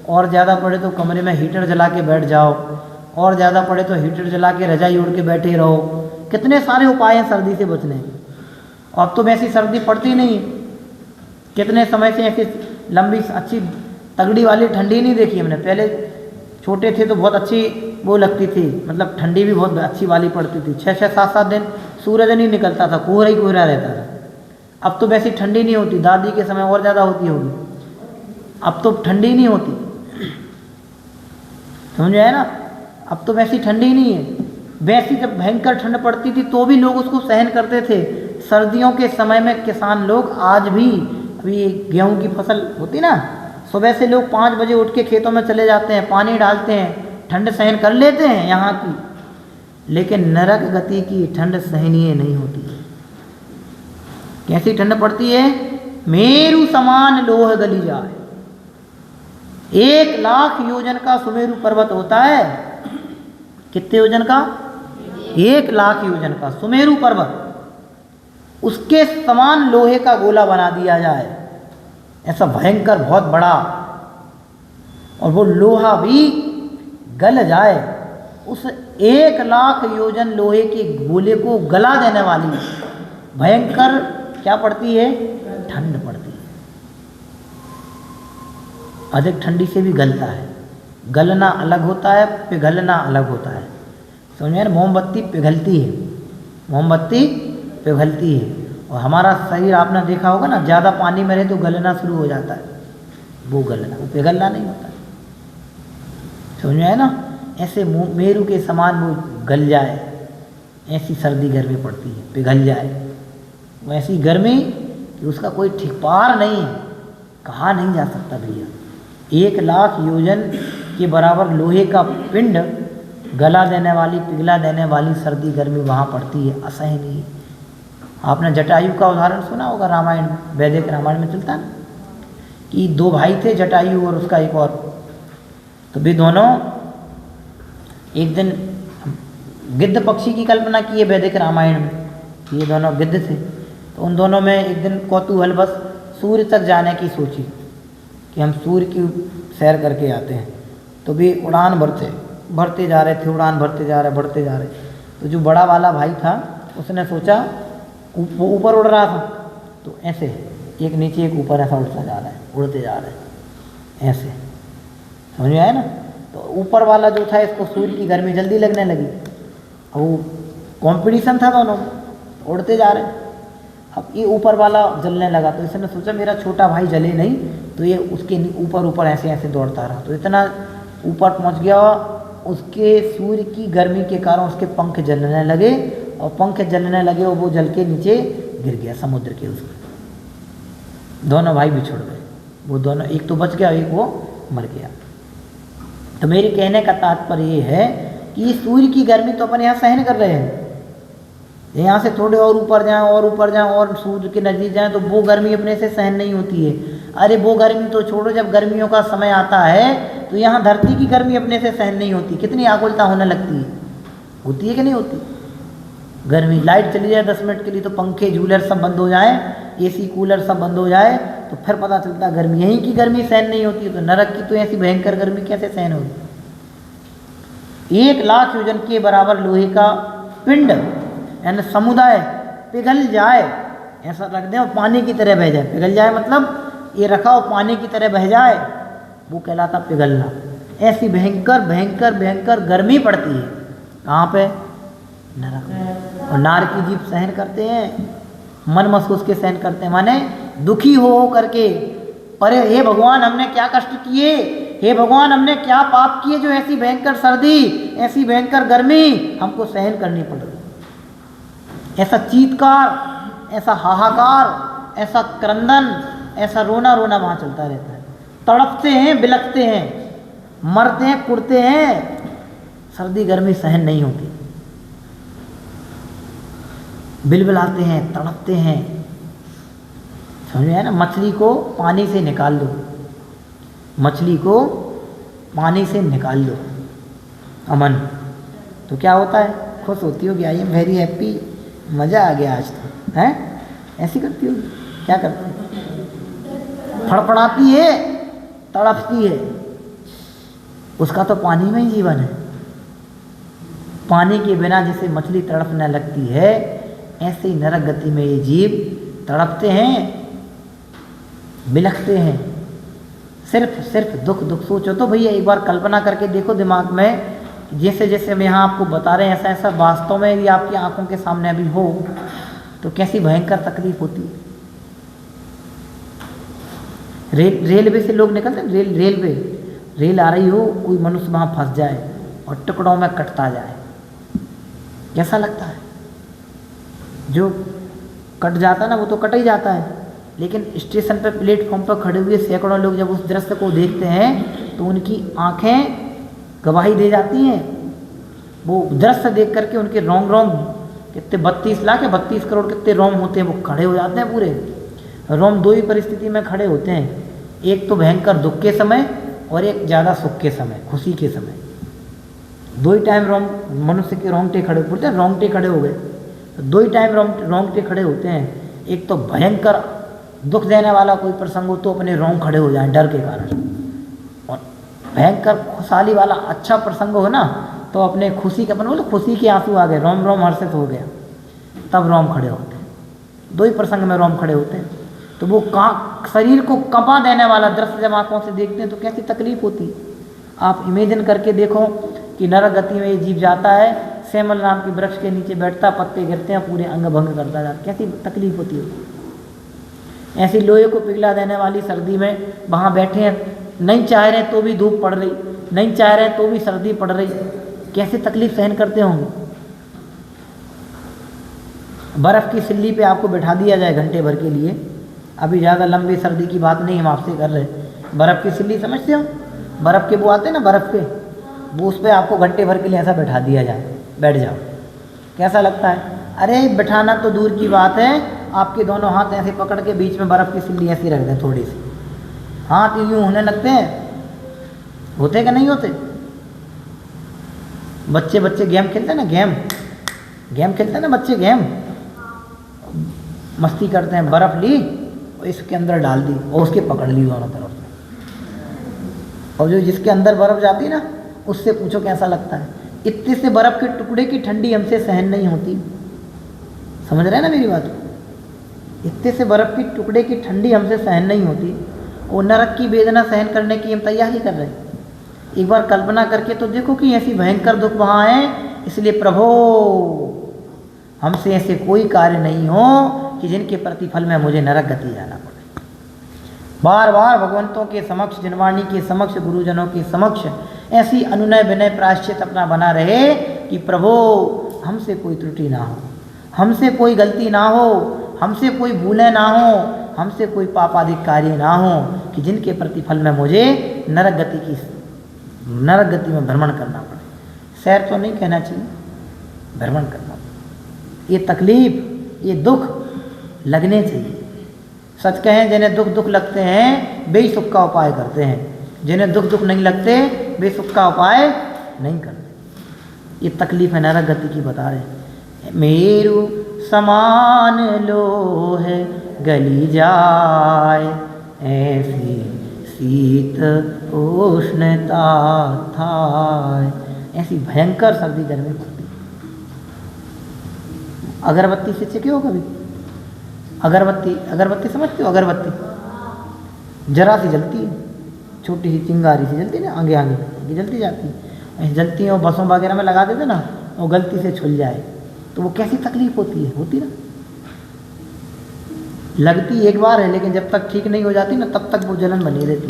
और ज़्यादा पड़े तो कमरे में हीटर जला के बैठ जाओ, और ज़्यादा पड़े तो हीटर जला के रजाई ओढ़ के बैठे रहो। कितने सारे उपाय हैं सर्दी से बचने के। अब तो वैसी सर्दी पड़ती नहीं। कितने समय से ऐसी लंबी अच्छी तगड़ी वाली ठंडी नहीं देखी हमने। पहले छोटे थे तो बहुत अच्छी वो लगती थी, मतलब ठंडी भी बहुत अच्छी वाली पड़ती थी। 6-6, 7-7 दिन सूरज नहीं निकलता था, कोहरा ही कोहरा रहता था। अब तो वैसी ठंडी नहीं होती। दादी के समय और ज़्यादा होती होगी, अब तो ठंडी नहीं होती। समझ आया ना। अब तो वैसी ठंडी नहीं है। वैसी जब भयंकर ठंड पड़ती थी तो भी लोग उसको सहन करते थे। सर्दियों के समय में किसान लोग आज भी, अभी गेहूं की फसल होती ना, सुबह से लोग 5 बजे उठ के खेतों में चले जाते हैं, पानी डालते हैं, ठंड सहन कर लेते हैं यहाँ की। लेकिन नरक गति की ठंड सहनीय नहीं होती है। कैसी ठंड पड़ती है? मेरु समान लोह गली जाए। 1,00,000 योजन का सुमेरु पर्वत होता है। कितने योजन का? 1,00,000 योजन का सुमेरु पर्वत, उसके समान लोहे का गोला बना दिया जाए, ऐसा भयंकर बहुत बड़ा, और वो लोहा भी गल जाए, उस 1,00,000 योजन लोहे के गोले को गला देने वाली भयंकर क्या पड़ती है? ठंड पड़ती है। अधिक ठंडी से भी गलता है। गलना अलग होता है, पिघलना अलग होता है। समझे ना? मोमबत्ती पिघलती है, मोमबत्ती पिघलती है, और हमारा शरीर आपने देखा होगा ना, ज़्यादा पानी में रहे तो गलना शुरू हो जाता है, वो गलना, वो पिघलना नहीं होता। समझ में आया ना? ऐसे मेरू के समान वो गल जाए, ऐसी सर्दी गर्मी पड़ती है, पिघल जाए, वो ऐसी गर्मी कि उसका कोई ठीक पार नहीं है, कहा नहीं जा सकता भैया। 1,00,000 योजन के बराबर लोहे का पिंड गला देने वाली, पिघला देने वाली सर्दी गर्मी वहाँ पड़ती है, असहनीय। आपने जटायु का उदाहरण सुना होगा, रामायण, वैदिक रामायण में चलता है ना, कि 2 भाई थे, जटायु और उसका एक और, तो वे दोनों एक दिन गिद्ध पक्षी की कल्पना की है वैदिक रामायण में, ये दोनों गिद्ध थे। तो उन दोनों में एक दिन कौतूहलवश सूर्य तक जाने की सोची कि हम सूर्य की सैर करके आते हैं। तो वे उड़ान भरते जा रहे थे, उड़ान भरते जा रहे, बढ़ते जा रहे। तो जो बड़ा वाला भाई था उसने सोचा, वो ऊपर उड़ रहा था, तो ऐसे एक नीचे एक ऊपर ऐसा उड़ता जा रहा है, उड़ते जा रहे हैं ऐसे, समझ में आया ना? तो ऊपर वाला जो था, इसको सूर्य की गर्मी जल्दी लगने लगी, और वो कॉम्पिटिशन था दोनों, उड़ते जा रहे। अब ये ऊपर वाला जलने लगा, तो इसने सोचा मेरा छोटा भाई जले नहीं, तो ये उसके ऊपर ऊपर ऐसे ऐसे दौड़ता रहा, तो इतना ऊपर पहुंच गया, उसके सूर्य की गर्मी के कारण उसके पंख जलने लगे, और पंख जलने लगे और वो जल के नीचे गिर गया समुद्र के उसमें। दोनों भाई बिछुड़ गए, वो दोनों, एक तो बच गया, एक वो मर गया। तो मेरे कहने का तात्पर्य ये है कि सूर्य की गर्मी तो अपन यहाँ सहन कर रहे हैं, यहाँ से थोड़े और ऊपर जाएं और ऊपर जाएं और सूर्य के नज़दीक जाएं तो वो गर्मी अपने से सहन नहीं होती है। अरे वो गर्मी तो छोड़ो, जब गर्मियों का समय आता है तो यहाँ धरती की गर्मी अपने से सहन नहीं होती, कितनी आकुलता होने लगती है, होती है कि नहीं होती? गर्मी, लाइट चली जाए 10 मिनट के लिए तो पंखे झूलर सब बंद हो जाए, एसी कूलर सब बंद हो जाए, तो फिर पता चलता है गर्मी, यहीं की गर्मी सहन नहीं होती है, तो नरक की तो ऐसी भयंकर गर्मी कैसे सहन होगी? 1,00,000 योजन के बराबर लोहे का पिंड यानी समुदाय पिघल जाए, ऐसा रख दें और पानी की तरह बह जाए। पिघल जाए मतलब ये रखा और पानी की तरह बह जाए, वो कहलाता पिघलना। ऐसी भयंकर भयंकर भयंकर गर्मी पड़ती है, कहाँ पे? नरक में। और नार की जीभ सहन करते हैं, मन महसूस के सहन करते हैं, माने दुखी हो करके, अरे हे भगवान हमने क्या कष्ट किए, हे भगवान हमने क्या पाप किए जो ऐसी भयंकर सर्दी, ऐसी भयंकर गर्मी हमको सहन करनी पड़ रही। ऐसा चीत्कार, ऐसा हाहाकार, ऐसा क्रंदन, ऐसा रोना रोना वहाँ चलता रहता है। तड़पते हैं, बिलखते हैं, मरते हैं, कुड़ते हैं, सर्दी गर्मी सहन नहीं होती, बिलबिलाते हैं, तड़पते हैं। समझ में आया ना? मछली को पानी से निकाल दो, मछली को पानी से निकाल दो अमन, तो क्या होता है? खुश होती होगी, आई एम वेरी हैप्पी, मज़ा आ गया आज तो, हैं? ऐसी करती होगी, क्या करती? फड़फड़ाती है, तड़पती है, उसका तो पानी में ही जीवन है। पानी के बिना जैसे मछली तड़पने लगती है, ऐसे ही नरक गति में ये जीव तड़पते हैं, बिलखते हैं, सिर्फ दुख दुख। सोचो तो भैया, एक बार कल्पना करके देखो दिमाग में, जैसे जैसे हम यहाँ आपको बता रहे हैं ऐसा ऐसा वास्तव में यदि आपकी आंखों के सामने अभी हो तो कैसी भयंकर तकलीफ होती है। रेलवे से लोग निकलते हैं, रेल आ रही हो, कोई मनुष्य वहाँ फंस जाए और टुकड़ों में कटता जाए, कैसा लगता है? जो कट जाता है ना वो तो कट ही जाता है, लेकिन स्टेशन पर प्लेटफॉर्म पर खड़े हुए सैकड़ों लोग जब उस दृश्य को देखते हैं तो उनकी आंखें गवाही दे जाती हैं। वो दृश्य देख करके उनके रोम कितने 32 करोड़ कितने रोम होते हैं, वो खड़े हो जाते हैं। पूरे रोम दो ही परिस्थिति में खड़े होते हैं, एक तो भयंकर दुख के समय और एक ज़्यादा सुख के समय, खुशी के समय। दो ही टाइम मनुष्य के रोंगटे खड़े, बोलते हैं रोंगटे खड़े हो गए, तो दो ही टाइम रोंगटे खड़े होते हैं। एक तो भयंकर दुख देने वाला कोई प्रसंग हो तो अपने रोंग खड़े हो जाएं डर के कारण, और भयंकर खुशहाली वाला अच्छा प्रसंग हो ना तो अपने खुशी के, अपन बोले खुशी के आंसू आ गए, रोम रोम हर्षित हो गया, तब रोम खड़े होते हैं। दो ही प्रसंग में रोम खड़े होते हैं। तो वो शरीर को कंपा देने वाला दृश्य जब आंखों से देखते हैं तो कैसी तकलीफ होती है। आप इमेजिन करके देखो कि नरक गति में ये जीव जाता है, सेमल नाम के वृक्ष के नीचे बैठता, पत्ते गिरते हैं, पूरे अंग भंग करता जाता, कैसी तकलीफ होती है। ऐसी लोहे को पिघला देने वाली सर्दी में वहाँ बैठे हैं, नहीं चाह रहे तो भी धूप पड़ रही, नहीं चाह रहे तो भी सर्दी पड़ रही, कैसे तकलीफ सहन करते होंगे। बर्फ़ की सिल्ली पे आपको बैठा दिया जाए घंटे भर के लिए, अभी ज़्यादा लंबी सर्दी की बात नहीं हम आपसे कर रहे, बर्फ़ की सिल्ली समझते हो, बर्फ़ के वो आते हैं ना बर्फ़ के, वो उस पर आपको घंटे भर के लिए ऐसा बैठा दिया जाए, बैठ जाओ, कैसा लगता है। अरे बैठाना तो दूर की बात है, आपके दोनों हाथ ऐसे पकड़ के बीच में बर्फ़ की सिल्ली ऐसी रख दें, थोड़ी सी हाथ यूँ होने लगते हैं, होते कि नहीं होते। बच्चे गेम खेलते हैं ना, गेम खेलते हैं ना बच्चे, गेम मस्ती करते हैं, बर्फ़ ली और इसके अंदर डाल दी और उसके पकड़ ली दोनों तरफ से, और जो जिसके अंदर बर्फ़ जाती है ना उससे पूछो कैसा लगता है। इतने से बर्फ़ के टुकड़े की ठंडी हमसे सहन नहीं होती, समझ रहे हैं ना मेरी बात। इतने से बर्फ़ की टुकड़े की ठंडी हमसे सहन नहीं होती, और नरक की वेदना सहन करने की हम तैयारी कर रहे हैं। एक बार कल्पना करके तो देखो कि ऐसी भयंकर दुख वहाँ है। इसलिए प्रभो हमसे ऐसे कोई कार्य नहीं हो कि जिनके प्रतिफल में मुझे नरक गति जाना पड़े। बार बार भगवंतों के समक्ष, जिनवाणी के समक्ष, गुरुजनों के समक्ष ऐसी अनुनय विनय प्रायश्चित अपना बना रहे कि प्रभो हमसे कोई त्रुटि ना हो, हमसे कोई गलती ना हो, हमसे कोई भूलें ना हो, हमसे कोई पापादिक कार्य ना हो कि जिनके प्रतिफल में मुझे नरक गति में भ्रमण करना पड़े। सैर तो नहीं कहना चाहिए, भ्रमण करना पड़े। ये तकलीफ, ये दुख लगने चाहिए। सच कहें, जिन्हें दुख लगते हैं वे सुख का उपाय करते हैं, जिन्हें दुख नहीं लगते वे सुख का उपाय नहीं करते। ये तकलीफ है नरक गति की बता रहे। मेरु समान लोह गली जाए, ऐसी शीत उष्णता थाए, ऐसी भयंकर सर्दी गर्मी पड़ती। अगरबत्ती से चेके हो कभी? अगरबत्ती समझते हो? अगरबत्ती जरा सी जलती है, छोटी सी चिंगारी सी जलती है ना, आगे आगे जलती जाती है, ऐसी जलती है। और बसों वगैरह में लगा देते ना, वो गलती से छुल जाए तो वो कैसी तकलीफ होती ना। लगती एक बार है, लेकिन जब तक ठीक नहीं हो जाती ना तब तक वो जलन बनी रहती।